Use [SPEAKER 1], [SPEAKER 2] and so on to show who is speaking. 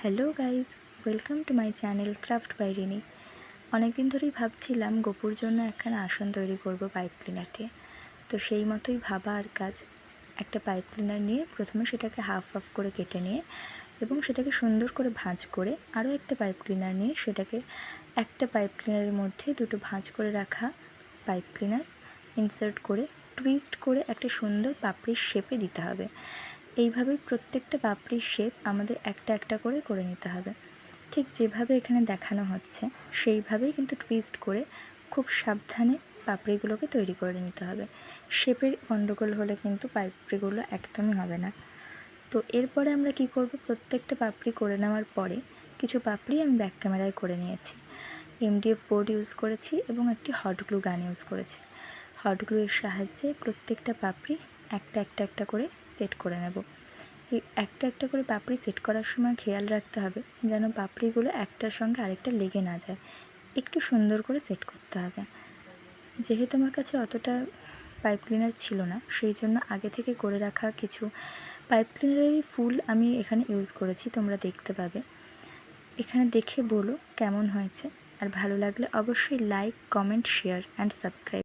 [SPEAKER 1] Hello guys, welcome to my channel craft by Rini. অনেকদিন ধরেই ভাবছিলাম গোপুর জন্য একখানা আসন তৈরি করব পাইপ ক্লিনার দিয়ে। তো সেই মতোই ভাবা আর কাজ। একটা পাইপ ক্লিনার নিয়ে প্রথমে সেটাকে হাফ হাফ করে কেটে নিয়ে এবং সেটাকে সুন্দর করে ভাঁজ করে আরও একটা পাইপ ক্লিনার নিয়ে সেটাকে একটা পাইপ ক্লিনারের মধ্যে দুটো ভাঁজ করে রাখা পাইপ ক্লিনার ইনসার্ট করে টুইস্ট করে একটা সুন্দর পাপড়ির শেপে দিতে হবে। এইভাবেই প্রত্যেকটা পাপড়ির শেপ আমাদের একটা একটা করে করে নিতে হবে। ঠিক যেভাবে এখানে দেখানো হচ্ছে সেইভাবেই কিন্তু টুইস্ট করে খুব সাবধানে পাপড়িগুলোকে তৈরি করে নিতে হবে। শেপের গণ্ডগোল হলে কিন্তু পাপড়িগুলো একদমই হবে না। তো এরপরে আমরা কি করব, প্রত্যেকটা পাপড়ি করে নেওয়ার পরে কিছু পাপড়ি আমি ব্যাক ক্যামেরায় করে নিয়েছি। MDF বোর্ড ইউজ করেছি এবং একটি হট গ্লু গান ইউজ করেছি। হট গ্লুয়ের সাহায্যে প্রত্যেকটা পাপড়ি একটা একটা একটা করে সেট করে নেব। এই একটা একটা করে পাপড়ি সেট করার সময় খেয়াল রাখতে হবে যেন পাপড়িগুলো একটার সঙ্গে আরেকটা লেগে না যায়। একটু সুন্দর করে সেট করতে হবে। যেহেতু আমার কাছে অতটা পাইপ ক্লিনার ছিল না, সেই জন্য আগে থেকে করে রাখা কিছু পাইপ ক্লিনারেরই ফুল আমি এখানে ইউজ করেছি, তোমরা দেখতে পাবে। এখানে দেখে বলো কেমন হয়েছে, আর ভালো লাগলে অবশ্যই like, comment, share and subscribe.